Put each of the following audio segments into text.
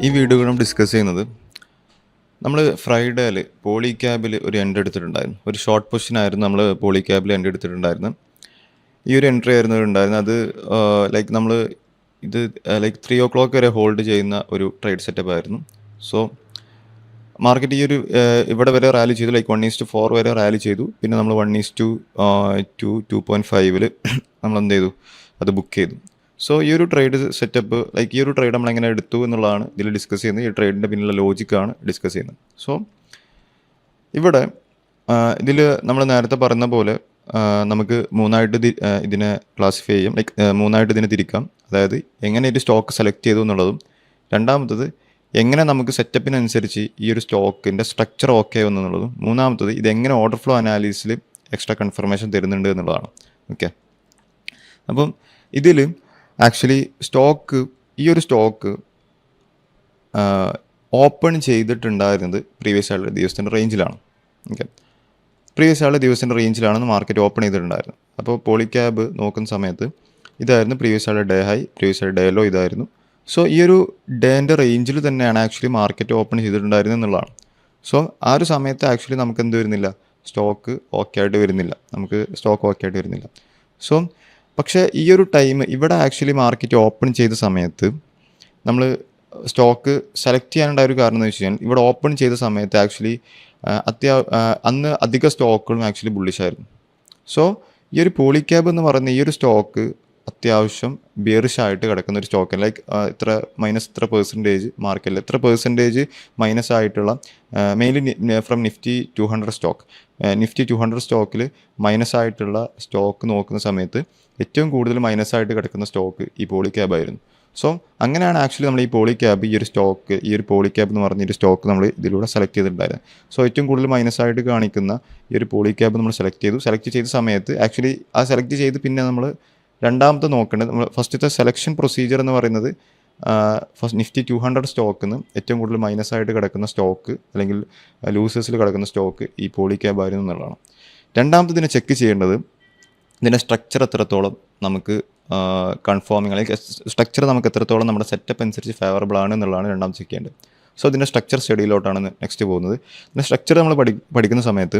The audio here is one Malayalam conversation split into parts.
ഈ വീഡിയോകളും ഡിസ്കസ് ചെയ്യുന്നത് നമ്മൾ ഫ്രൈഡേയിൽ പോളി ക്യാബിൽ ഒരു എൻട്രി എടുത്തിട്ടുണ്ടായിരുന്നു. ഒരു ഷോർട്ട് പൊസിഷനായിരുന്നു നമ്മൾ പോളി ക്യാബിൽ എൻട്രി എടുത്തിട്ടുണ്ടായിരുന്നു. ഈ ഒരു എൻട്രി ആയിരുന്നു ഉണ്ടായിരുന്നത്. അത് ലൈക്ക് നമ്മൾ ഇത് ലൈക്ക് 3 o'clock വരെ ഹോൾഡ് ചെയ്യുന്ന ഒരു ട്രേഡ് സെറ്റപ്പ് ആയിരുന്നു. സോ മാർക്കറ്റ് ഈ ഒരു ഇവിടെ വരെ റാലി ചെയ്തു, ലൈക്ക് 1:4 വരെ റാലി ചെയ്തു. പിന്നെ നമ്മൾ 2.5 നമ്മൾ എന്ത് ചെയ്തു, അത് ബുക്ക് ചെയ്തു. സോ ഈ ഒരു ട്രേഡ് സെറ്റപ്പ്, ലൈക്ക് ഈ ഒരു ട്രേഡ് നമ്മൾ എങ്ങനെ എടുത്തു എന്നുള്ളതാണ് ഇതിൽ ഡിസ്കസ് ചെയ്യുന്നത്. ഈ ട്രേഡിൻ്റെ പിന്നിലുള്ള ലോജിക്കാണ് ഡിസ്കസ് ചെയ്യുന്നത്. സോ ഇവിടെ ഇതിൽ നമ്മൾ നേരത്തെ പറഞ്ഞ പോലെ നമുക്ക് മൂന്നായിട്ട് ഇതിനെ ക്ലാസിഫൈ ചെയ്യാം, ലൈക്ക് മൂന്നായിട്ട് ഇതിനെ തിരിക്കാം. അതായത് എങ്ങനെ ഒരു സ്റ്റോക്ക് സെലക്ട് ചെയ്തു എന്നുള്ളതും, രണ്ടാമത്തത് എങ്ങനെ നമുക്ക് സെറ്റപ്പിനനുസരിച്ച് ഈ ഒരു സ്റ്റോക്കിൻ്റെ സ്ട്രക്ചർ ഓക്കെ എന്നുള്ളതും, മൂന്നാമത്തത് ഇതെങ്ങനെ ഓർഡർ ഫ്ലോ അനാലിസിസിൽ എക്സ്ട്രാ കൺഫർമേഷൻ തരുന്നുണ്ട് എന്നുള്ളതാണ്. ഓക്കെ, അപ്പം ഇതിൽ ആക്ച്വലി ഈ ഒരു സ്റ്റോക്ക് ഓപ്പൺ ചെയ്തിട്ടുണ്ടായിരുന്നത് പ്രീവിയസ് ആയിട്ടുള്ള ദിവസത്തിൻ്റെ റേഞ്ചിലാണ്. ഓക്കെ, പ്രീവിയസ് ആയിട്ടുള്ള ദിവസത്തിൻ്റെ റേഞ്ചിലാണ് മാർക്കറ്റ് ഓപ്പൺ ചെയ്തിട്ടുണ്ടായിരുന്നത്. അപ്പോൾ പോളി ക്യാബ് നോക്കുന്ന സമയത്ത് ഇതായിരുന്നു പ്രീവിയസ് ആയിട്ടുള്ള ഡേ ഹൈ, പ്രീവിയസ് ആയിട്ട് ഡേ ലോ ഇതായിരുന്നു. സോ ഈ ഒരു ഡേൻ്റെ റേഞ്ചിൽ തന്നെയാണ് ആക്ച്വലി മാർക്കറ്റ് ഓപ്പൺ ചെയ്തിട്ടുണ്ടായിരുന്നത് എന്നുള്ളതാണ്. സോ ആ ഒരു സമയത്ത് ആക്ച്വലി നമുക്ക് എന്ത് വരുന്നില്ല, സ്റ്റോക്ക് ഓക്കെ ആയിട്ട് വരുന്നില്ല. സോ പക്ഷേ ഈ ഒരു ടൈം ഇവിടെ ആക്ച്വലി മാർക്കറ്റ് ഓപ്പൺ ചെയ്ത സമയത്ത് നമ്മൾ സ്റ്റോക്ക് സെലക്ട് ചെയ്യാനുണ്ടായ ഒരു കാരണം എന്ന് വെച്ച് കഴിഞ്ഞാൽ, ഇവിടെ ഓപ്പൺ ചെയ്ത സമയത്ത് ആക്ച്വലി അന്ന് അധിക സ്റ്റോക്കുകളും ആക്ച്വലി ബുള്ളിഷായിരുന്നു. സോ ഈ ഒരു പോളി ക്യാബ് എന്ന് പറയുന്ന ഈ ഒരു സ്റ്റോക്ക് അത്യാവശ്യം ബിയറിഷായിട്ട് കിടക്കുന്ന ഒരു സ്റ്റോക്ക്, ലൈക്ക് ഇത്ര പെർസെൻറ്റേജ് മാർക്കറ്റിൽ എത്ര പെർസെൻറ്റേജ് മൈനസ് ആയിട്ടുള്ള മെയിൻലി ഫ്രം നിഫ്റ്റി 200 സ്റ്റോക്കിൽ മൈനസ് ആയിട്ടുള്ള സ്റ്റോക്ക് നോക്കുന്ന സമയത്ത് ഏറ്റവും കൂടുതൽ മൈനസ് ആയിട്ട് കിടക്കുന്ന സ്റ്റോക്ക് ഈ പോളി ക്യാബ് ആയിരുന്നു. സോ അങ്ങനെയാണ് ആക്ച്വലി നമ്മൾ ഈ പോളി ക്യാബ് ഈ ഒരു പോളി ക്യാബ് എന്ന് പറഞ്ഞ ഒരു സ്റ്റോക്ക് നമ്മൾ ഇതിലൂടെ സെലക്ട് ചെയ്തിട്ടുണ്ടായിരുന്നു. സോ ഏറ്റവും കൂടുതൽ മൈനസ് ആയിട്ട് കാണിക്കുന്ന ഈ ഒരു പോളി ക്യാബ് നമ്മൾ സെലക്ട് ചെയ്ത സമയത്ത് ആക്ച്വലി ആ സെലക്ട് ചെയ്ത് പിന്നെ നമ്മൾ രണ്ടാമത്തെ നോക്കേണ്ടത്, നമ്മൾ ഫസ്റ്റത്തെ സെലക്ഷൻ പ്രൊസീജിയർ എന്ന് പറയുന്നത് നിഫ്റ്റി 200 സ്റ്റോക്കിൽ നിന്ന് ഏറ്റവും കൂടുതൽ മൈനസ് ആയിട്ട് കിടക്കുന്ന സ്റ്റോക്ക് അല്ലെങ്കിൽ ലൂസേഴ്സിൽ കിടക്കുന്ന സ്റ്റോക്ക് ഈ പോളി ക്യാബ് ആയിരുന്നു എന്നുള്ളതാണ്. രണ്ടാമത്തെ ഇതിനെ ചെക്ക് ചെയ്യേണ്ടത് ഇതിൻ്റെ സ്ട്രക്ചർ എത്രത്തോളം നമുക്ക് കൺഫേമിങ്, അല്ലെങ്കിൽ സ്ട്രക്ചർ നമുക്ക് എത്രത്തോളം നമ്മുടെ സെറ്റപ്പ് അനുസരിച്ച് ഫേവറബിൾ ആണ് എന്നുള്ളതാണ് രണ്ടാമത് ചെക്ക് ചെയ്യേണ്ടത്. സോ ഇതിൻ്റെ സ്ട്രക്ചർ സ്റ്റഡിയിലോട്ടാണ് നെക്സ്റ്റ് പോകുന്നത്. ഇതിൻ്റെ സ്ട്രക്ചർ നമ്മൾ പഠിക്കുന്ന സമയത്ത്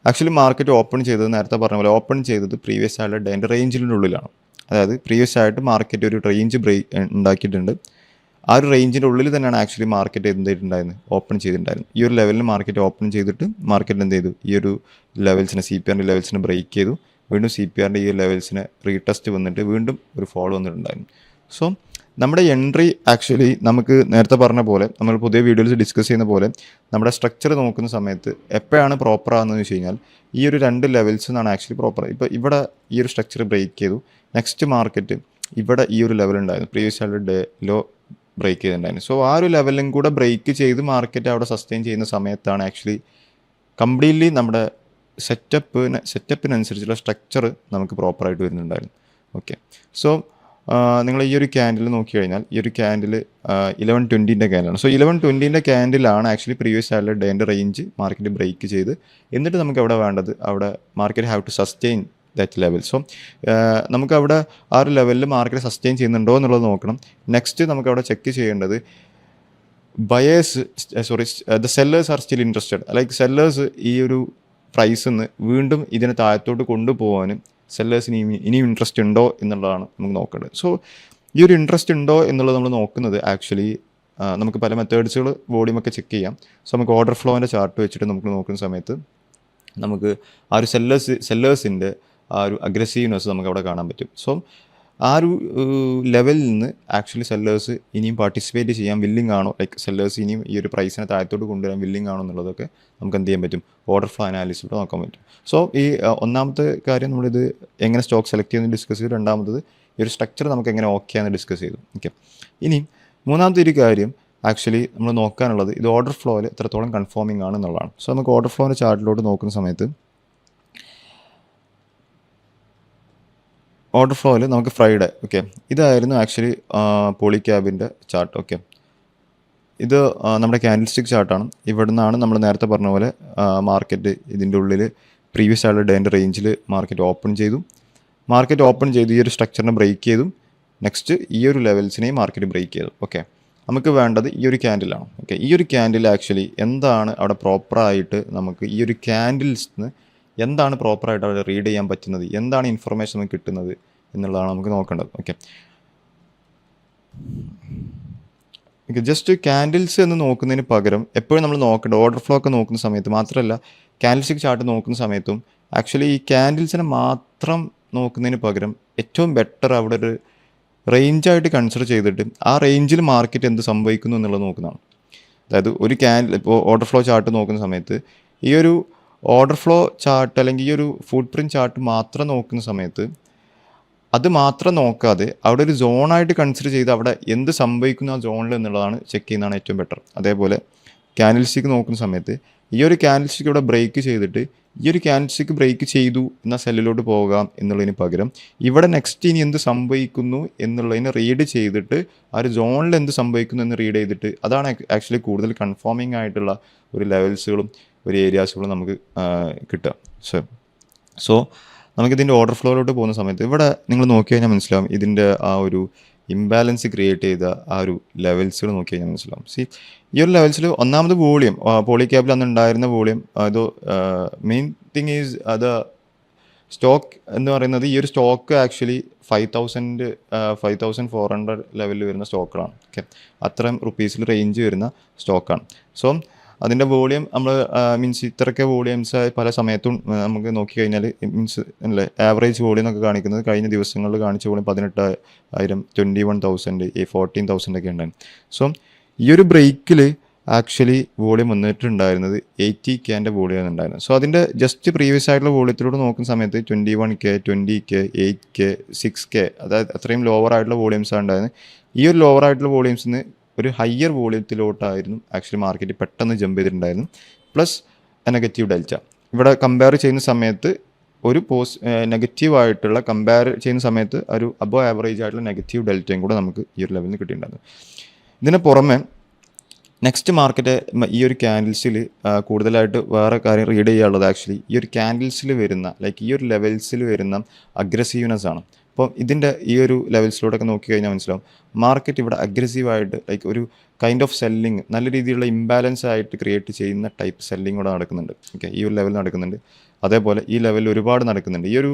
ആക്ച്വലി മാർക്കറ്റ് ഓപ്പൺ ചെയ്തത് നേരത്തെ പറഞ്ഞ പോലെ ഓപ്പൺ ചെയ്തത് പ്രീവിയസ് ആയിട്ടുള്ള ഡേൻ്റെ റേഞ്ചിൻ്റെ ഉള്ളിലാണ്. അതായത് പ്രീവിയസ് ആയിട്ട് മാർക്കറ്റ് ഒരു റേഞ്ച് ഉണ്ടാക്കിയിട്ടുണ്ട്. ആ ഒരു റേഞ്ചിൻ്റെ ഉള്ളിൽ തന്നെയാണ് ആക്ച്വലി മാർക്കറ്റ് ഓപ്പൺ ചെയ്തിട്ടുണ്ടായിരുന്നു. ഈ ഒരു ലെവലിൽ മാർക്കറ്റ് ഓപ്പൺ ചെയ്തിട്ട് മാർക്കറ്റ് എന്ത് ചെയ്തു, ഈ ഒരു ലെവൽസിനെ CPRൻ്റെ ലെവൽസിനെ ബ്രേക്ക് ചെയ്തു. വീണ്ടും CPRൻ്റെ ഈ ലെവൽസിനെ റീടെസ്റ്റ് വന്നിട്ട് വീണ്ടും ഒരു ഫോൾ വന്നിട്ടുണ്ടായിരുന്നു. സോ നമ്മുടെ എൻട്രി ആക്ച്വലി നമുക്ക് നേരത്തെ പറഞ്ഞ പോലെ, നമ്മൾ പുതിയ വീഡിയോസ് ഡിസ്കസ് ചെയ്യുന്ന പോലെ, നമ്മുടെ സ്ട്രക്ചർ നോക്കുന്ന സമയത്ത് എപ്പോഴാണ് പ്രോപ്പർ ആണെന്ന് വെച്ച് കഴിഞ്ഞാൽ ഈ ഒരു 2 ലെവൽസ് എന്നാണ് ആക്ച്വലി പ്രോപ്പർ. ഇപ്പോൾ ഇവിടെ ഈ ഒരു സ്ട്രക്ചർ ബ്രേക്ക് ചെയ്തു, നെക്സ്റ്റ് മാർക്കറ്റ് ഇവിടെ ഈ ഒരു ലെവൽ ഉണ്ടായിരുന്നു, പ്രീവിയസ് ആയിട്ട് ഡേ ലോ ബ്രേക്ക് ചെയ്തിട്ടുണ്ടായിരുന്നു. സോ ആ ഒരു ലെവലും കൂടെ ബ്രേക്ക് ചെയ്ത് മാർക്കറ്റ് അവിടെ സസ്റ്റെയിൻ ചെയ്യുന്ന സമയത്താണ് ആക്ച്വലി കംപ്ലീറ്റ്ലി നമ്മുടെ സെറ്റപ്പിനനുസരിച്ചുള്ള സ്ട്രക്ചർ നമുക്ക് പ്രോപ്പറായിട്ട് വരുന്നുണ്ടായിരുന്നു. ഓക്കെ, സോ നിങ്ങൾ ഈ ഒരു ക്യാൻഡിൽ നോക്കി കഴിഞ്ഞാൽ ഈ ഒരു ക്യാൻഡിൽ 11:20 ക്യാൻഡിലാണ്. സോ 11:20 ക്യാൻഡിലാണ് ആക്ച്വലി പ്രീവിയസ് ആയിട്ടുള്ള ഡേൻ്റെ റേഞ്ച് മാർക്കറ്റ് ബ്രേക്ക് ചെയ്ത്, എന്നിട്ട് നമുക്ക് അവിടെ വേണ്ടത്, അവിടെ market have to sustain that level. So നമുക്ക് അവിടെ ആ ഒരു ലെവലിൽ മാർക്കറ്റ് സസ്റ്റെയിൻ ചെയ്യുന്നുണ്ടോ എന്നുള്ളത് നോക്കണം. നെക്സ്റ്റ് നമുക്ക് അവിടെ ചെക്ക് ചെയ്യേണ്ടത് the sellers are still interested, like sellers ഈ ഒരു പ്രൈസിൽ നിന്ന് വീണ്ടും ഇതിനെ താഴത്തോട്ട് കൊണ്ടുപോകാനും സെല്ലേഴ്സിന് ഇനിയും ഇൻട്രസ്റ്റ് ഉണ്ടോ എന്നുള്ളതാണ് നമുക്ക് നോക്കേണ്ടത്. സോ ഈ ഒരു ഇൻട്രസ്റ്റ് ഉണ്ടോ എന്നുള്ളത് നമ്മൾ നോക്കുന്നത് ആക്ച്വലി നമുക്ക് പല മെത്തേഡ്സുകൾ വോളിയുമൊക്കെ ചെക്ക് ചെയ്യാം. സോ നമുക്ക് ഓർഡർ ഫ്ലോൻ്റെ ചാർട്ട് വെച്ചിട്ട് നമുക്ക് നോക്കുന്ന സമയത്ത് നമുക്ക് ആ ഒരു സെല്ലേഴ്സിൻ്റെ ആ ഒരു അഗ്രസീവ്നെസ് നമുക്ക് അവിടെ കാണാൻ പറ്റും. സോ ആ ഒരു ലെവലിൽ നിന്ന് ആക്ച്വലി സെല്ലേഴ്സ് ഇനിയും പാർട്ടിസിപ്പേറ്റ് ചെയ്യാൻ വില്ലിംഗ് ആണോ, ലൈക്ക് സെല്ലേഴ്സ് ഇനിയും ഈ ഒരു പ്രൈസിനെ താഴത്തോട്ട് കൊണ്ടുവരാൻ വില്ലിംഗ് ആണോ എന്നുള്ളതൊക്കെ നമുക്ക് എന്ത് ചെയ്യാൻ പറ്റും, ഓർഡർ ഫ്ലോ അനാലിസിലൂടെ നോക്കാൻ പറ്റും. സോ ഈ ഒന്നാമത്തെ കാര്യം നമ്മളിത് എങ്ങനെ സ്റ്റോക്ക് സെലക്ട് ചെയ്യുന്നത് ഡിസ്കസ് ചെയ്തു. രണ്ടാമത്തത് ഈ ഒരു സ്ട്രക്ചർ നമുക്ക് എങ്ങനെ ഓക്കെ ആണെന്ന് ഡിസ്കസ് ചെയ്തു. ഓക്കെ, ഇനി മൂന്നാമത്തെ ഒരു കാര്യം ആക്ച്വലി നമ്മൾ നോക്കാനുള്ളത് ഇത് ഓർഡർ ഫ്ലോയിൽ എത്രത്തോളം കൺഫേമിംഗ് ആണ് എന്നുള്ളതാണ്. സോ നമുക്ക് ഓർഡർ ഫ്ലോൻ്റെ ചാർട്ടിലോട്ട് നോക്കുന്ന സമയത്ത് ഓർഡർ ഫ്ലോയിൽ നമുക്ക് ഫ്രൈഡേ, ഓക്കെ, ഇതായിരുന്നു ആക്ച്വലി പോളി ക്യാബിൻ്റെ ചാർട്ട്. ഓക്കെ, ഇത് നമ്മുടെ ക്യാൻഡിൽ സ്റ്റിക്ക് ചാർട്ടാണ്. ഇവിടെ നിന്നാണ് നമ്മൾ നേരത്തെ പറഞ്ഞ പോലെ മാർക്കറ്റ് ഇതിൻ്റെ ഉള്ളിൽ പ്രീവിയസ് ആയിട്ടുള്ള ഡേൻ്റെ റേഞ്ചിൽ മാർക്കറ്റ് ഓപ്പൺ ചെയ്തു ഈ ഒരു സ്ട്രക്ചറിനെ ബ്രേക്ക് ചെയ്തു. നെക്സ്റ്റ് ഈ ഒരു ലെവൽസിനെയും മാർക്കറ്റ് ബ്രേക്ക് ചെയ്തു. ഓക്കെ, നമുക്ക് വേണ്ടത് ഈ ഒരു ക്യാൻഡിലാണ്. ഓക്കെ, ഈ ഒരു ക്യാൻഡിൽ ആക്ച്വലി എന്താണ് അവിടെ പ്രോപ്പറായിട്ട് നമുക്ക് ഈ ഒരു ക്യാൻഡിൽസ് എന്താണ് പ്രോപ്പറായിട്ട് അവിടെ റീഡ് ചെയ്യാൻ പറ്റുന്നത്, എന്താണ് ഇൻഫർമേഷൻ നമുക്ക് കിട്ടുന്നത് എന്നുള്ളതാണ് നമുക്ക് നോക്കേണ്ടത്. ഓക്കെ, ജസ്റ്റ് ക്യാൻഡിൽസ് എന്ന് നോക്കുന്നതിന് പകരം എപ്പോഴും നമ്മൾ നോക്കേണ്ടത് ഓർഡർ ഫ്ലോ ഒക്കെ നോക്കുന്ന സമയത്ത് മാത്രമല്ല, ക്യാൻഡിൽസ്റ്റിക് ചാർട്ട് നോക്കുന്ന സമയത്തും ആക്ച്വലി ഈ ക്യാൻഡിൽസിനെ മാത്രം നോക്കുന്നതിന് പകരം ഏറ്റവും ബെറ്റർ അവിടെ ഒരു റേഞ്ചായിട്ട് കൺസിഡർ ചെയ്തിട്ട് ആ റേഞ്ചിൽ മാർക്കറ്റ് എന്ത് സംഭവിക്കുന്നു എന്നുള്ളത് നോക്കുന്നതാണ്. അതായത് ഒരു ഇപ്പോൾ ഓർഡർ ഫ്ലോ ചാർട്ട് നോക്കുന്ന സമയത്ത് ഈ ഒരു ഓർഡർ ഫ്ലോ ചാർട്ട് അല്ലെങ്കിൽ ഈ ഒരു ഫുട് പ്രിൻറ്റ് ചാർട്ട് മാത്രം നോക്കുന്ന സമയത്ത് അത് മാത്രം നോക്കാതെ അവിടെ ഒരു സോണായിട്ട് കൺസിഡർ ചെയ്ത് അവിടെ എന്ത് സംഭവിക്കുന്നു ആ സോണിൽ എന്നുള്ളതാണ് ചെക്ക് ചെയ്യുന്നതാണ് ഏറ്റവും ബെറ്റർ. അതേപോലെ ക്യാൻഡിൽസ്റ്റിക്ക് നോക്കുന്ന സമയത്ത് ഈ ഒരു ക്യാൻഡിൽസ്റ്റിക്ക് ഇവിടെ ബ്രേക്ക് ചെയ്തിട്ട് ഈ ഒരു ക്യാൻഡിൽസ്റ്റിക്ക് ബ്രേക്ക് ചെയ്തു എന്നാൽ സെല്ലിലോട്ട് പോകാം എന്നുള്ളതിന് പകരം ഇവിടെ നെക്സ്റ്റ് ഇനി എന്ത് സംഭവിക്കുന്നു എന്നുള്ളതിനെ റീഡ് ചെയ്തിട്ട് ആ ഒരു സോണിൽ എന്ത് സംഭവിക്കുന്നു എന്ന് റീഡ് ചെയ്തിട്ട് അതാണ് ആക്ച്വലി കൂടുതൽ കൺഫേമിംഗ് ആയിട്ടുള്ള ഒരു ലെവൽസുകളും ഒരു ഏരിയാസുകളും നമുക്ക് കിട്ടുക. സോ നമുക്കിതിൻ്റെ ഓർഡർ ഫ്ലോയിലോട്ട് പോകുന്ന സമയത്ത് ഇവിടെ നിങ്ങൾ നോക്കി കഴിഞ്ഞാൽ മനസ്സിലാവും ഇതിൻ്റെ ആ ഒരു ഇംബാലൻസ് ക്രിയേറ്റ് ചെയ്ത ആ ഒരു ലെവൽസുകൾ നോക്കി കഴിഞ്ഞാൽ മനസ്സിലാവും. ഈ ഒരു ലെവൽസിൽ ഒന്നാമത് വോളിയം, പോളി ക്യാബിൽ അന്ന് ഉണ്ടായിരുന്ന വോളിയം, അത് മെയിൻ തിങ് ഈസ് അത് സ്റ്റോക്ക് എന്ന് പറയുന്നത് ഈ ഒരു സ്റ്റോക്ക് ആക്ച്വലി 5,400 ലെവലിൽ വരുന്ന സ്റ്റോക്കുകളാണ്. ഓക്കെ, അത്രയും റുപ്പീസിൽ റേഞ്ച് വരുന്ന സ്റ്റോക്കാണ്. സോ അതിൻ്റെ വോളിയം നമ്മൾ മീൻസ് ഇത്രയൊക്കെ വോളിയംസ് പല സമയത്തും നമുക്ക് നോക്കിക്കഴിഞ്ഞാൽ മീൻസ് അല്ലേ ആവറേജ് വോളിയം എന്നൊക്കെ കാണിക്കുന്നത് കഴിഞ്ഞ ദിവസങ്ങളിൽ കാണിച്ച വോളിയം 18,000, 21,000, 14,000 ഒക്കെ ഉണ്ടായിരുന്നു. സോ ഈ ഒരു ബ്രേക്കിൽ ആക്ച്വലി വോളിയം വന്നിട്ടുണ്ടായിരുന്നത് 80K വോളിയം ഉണ്ടായിരുന്നു. സോ അതിൻ്റെ ജസ്റ്റ് പ്രീവിയസ് ആയിട്ടുള്ള വോളിയത്തിലൂടെ നോക്കുന്ന സമയത്ത് 21K, 20K, 8K, 6K, അതായത് അത്രയും ലോവർ ആയിട്ടുള്ള വോളിയംസാണ് ഉണ്ടായിരുന്നത്. ഈ ഒരു ലോവർ ആയിട്ടുള്ള വോളിയംസിൽ നിന്ന് ഒരു ഹയർ വോളിയത്തിലോട്ടായിരുന്നു ആക്ച്വലി മാർക്കറ്റ് പെട്ടെന്ന് ജമ്പ് ചെയ്തിട്ടുണ്ടായിരുന്നു. പ്ലസ് നെഗറ്റീവ് ഡെൽറ്റ ഇവിടെ കമ്പയർ ചെയ്യുന്ന സമയത്ത് ഒരു നെഗറ്റീവായിട്ടുള്ള കമ്പയർ ചെയ്യുന്ന സമയത്ത് ഒരു അബോ ആവറേജ് ആയിട്ടുള്ള നെഗറ്റീവ് ഡെൽറ്റയും കൂടെ നമുക്ക് ഈ ഒരു ലെവലിൽ കിട്ടിയിട്ടുണ്ടായിരുന്നു. ഇതിന് പുറമെ നെക്സ്റ്റ് മാർക്കറ്റ് ഈ ഒരു ക്യാൻഡിൽസിൽ കൂടുതലായിട്ട് വേറെ കാര്യം റീഡ് ചെയ്യാനുള്ളത് ആക്ച്വലി ഈ ഒരു ക്യാൻഡിൽസിൽ വരുന്ന ലൈക്ക് ഈ ഒരു ലെവൽസിൽ വരുന്ന അഗ്രസീവ്നെസ് ആണ്. അപ്പോൾ ഇതിൻ്റെ ഈ ഒരു ലെവൽസിലൂടെയൊക്കെ നോക്കിക്കഴിഞ്ഞാൽ മനസ്സിലാവും മാർക്കറ്റ് ഇവിടെ അഗ്രസീവായിട്ട് ലൈക്ക് ഒരു കൈൻഡ് ഓഫ് സെല്ലിങ് നല്ല രീതിയിലുള്ള ഇംബാലൻസ് ആയിട്ട് ക്രിയേറ്റ് ചെയ്യുന്ന ടൈപ്പ് സെല്ലിങ് കൂടെ നടക്കുന്നുണ്ട്. ഓക്കെ, ഈ ഒരു ലെവൽ നടക്കുന്നുണ്ട്. അതേപോലെ ഈ ലെവലിൽ ഒരുപാട് നടക്കുന്നുണ്ട്. ഈ ഒരു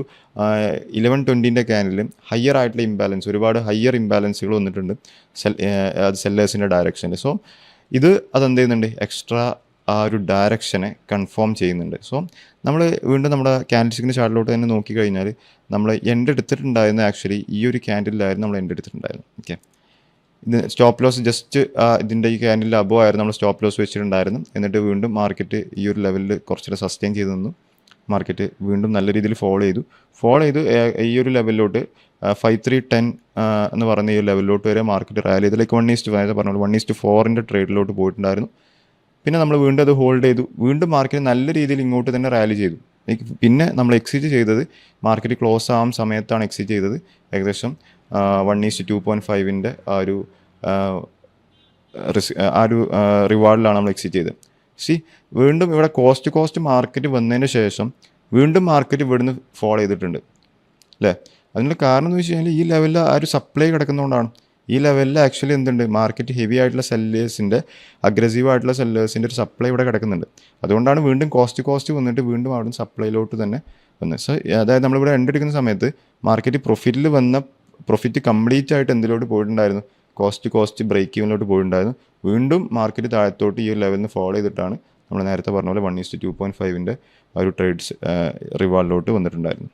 1120 ക്യാൻഡിലും ഹയർ ആയിട്ടുള്ള ഇംബാലൻസ്, ഒരുപാട് ഹയർ ഇംബാലൻസുകൾ വന്നിട്ടുണ്ട് സെല്ലേഴ്സിൻ്റെ ഡയറക്ഷനിൽ. സോ ഇത് അതെന്ത് ചെയ്യുന്നുണ്ട്, എക്സ്ട്രാ ആ ഒരു ഡയറക്ഷനെ കൺഫേം ചെയ്യുന്നുണ്ട്. സോ നമ്മൾ വീണ്ടും നമ്മുടെ ക്യാൻഡിൽസിൻ്റെ ചാർട്ടിലോട്ട് തന്നെ നോക്കിക്കഴിഞ്ഞാൽ നമ്മൾ എൻഡ് എടുത്തിട്ടുണ്ടായിരുന്ന ആക്ച്വലി ഈ ഒരു ക്യാൻഡിലായിരുന്നു നമ്മൾ എൻഡ് എടുത്തിട്ടുണ്ടായിരുന്നു. ഓക്കെ, ഇത് സ്റ്റോപ്പ് ലോസ് ജസ്റ്റ് ഇതിൻ്റെ ഈ ക്യാൻഡിലിൽ അബോ ആയിരുന്നു നമ്മൾ സ്റ്റോപ്പ് ലോസ് വെച്ചിട്ടുണ്ടായിരുന്നു. എന്നിട്ട് വീണ്ടും മാർക്കറ്റ് ഈ ഒരു ലെവലിൽ കുറച്ചുകൂടെ സസ്റ്റെയിൻ ചെയ്ത് നിന്നു. മാർക്കറ്റ് വീണ്ടും നല്ല രീതിയിൽ ഫോളോ ചെയ്തു ഈ ഒരു ലെവലിലോട്ട് 5310 എന്ന് പറയുന്ന ഈ ഒരു ലെവലിലോട്ട് വരെ മാർക്കറ്റ് റാലി ചെയ്ത് ലൈക്ക് 1:5 പറഞ്ഞോളൂ 1:4 ട്രേഡിലോട്ട് പോയിട്ടുണ്ടായിരുന്നു. പിന്നെ നമ്മൾ വീണ്ടും അത് ഹോൾഡ് ചെയ്തു. വീണ്ടും മാർക്കറ്റ് നല്ല രീതിയിൽ ഇങ്ങോട്ട് തന്നെ റാലി ചെയ്തു. പിന്നെ നമ്മൾ എക്സിറ്റ് ചെയ്തത് മാർക്കറ്റ് ക്ലോസ് ആവാൻ സമയത്താണ് എക്സിറ്റ് ചെയ്തത്. ഏകദേശം 1:2.5 ആ ഒരു റിവാർഡിലാണ് നമ്മൾ എക്സിറ്റ് ചെയ്തത്. വീണ്ടും ഇവിടെ കോസ്റ്റ് മാർക്കറ്റ് വന്നതിന് ശേഷം വീണ്ടും മാർക്കറ്റ് ഇവിടുന്ന് ഫോളോ ചെയ്തിട്ടുണ്ട് അല്ലേ. അതിനുള്ള കാരണം എന്ന് വെച്ച് കഴിഞ്ഞാൽ ഈ ലെവലിൽ ആ ഒരു സപ്ലൈ കിടക്കുന്നതുകൊണ്ടാണ്. ഈ ലെവലിൽ ആക്ച്വലി എന്തുണ്ട്, മാർക്കറ്റ് ഹെവി ആയിട്ടുള്ള സെല്ലേഴ്സിൻ്റെ അഗ്രസീവ് ആയിട്ടുള്ള സെല്ലേഴ്സിൻ്റെ ഒരു സപ്ലൈ ഇവിടെ കിടക്കുന്നുണ്ട്. അതുകൊണ്ടാണ് വീണ്ടും കോസ്റ്റ് വന്നിട്ട് വീണ്ടും അവിടെ സപ്ലൈയിലോട്ട് തന്നെ വന്നത്. സോ അതായത് നമ്മളിവിടെ എൻഡ് എടുക്കുന്ന സമയത്ത് മാർക്കറ്റ് പ്രോഫിറ്റ് കംപ്ലീറ്റ് ആയിട്ട് എന്തിലോട്ട് പോയിട്ടുണ്ടായിരുന്നു, കോസ്റ്റ് ബ്രേക്ക് ഈവനിലോട്ട് പോയിട്ടുണ്ടായിരുന്നു. വീണ്ടും മാർക്കറ്റ് താഴത്തോട്ട് ഈ ഒരു ലെവലിൽ നിന്ന് ഫോളോ ചെയ്തിട്ടാണ് നമ്മൾ നേരത്തെ പറഞ്ഞ പോലെ 1:2.5 ആ ഒരു ട്രേഡ്സ് റിവാർഡിലോട്ട് വന്നിട്ടുണ്ടായിരുന്നു.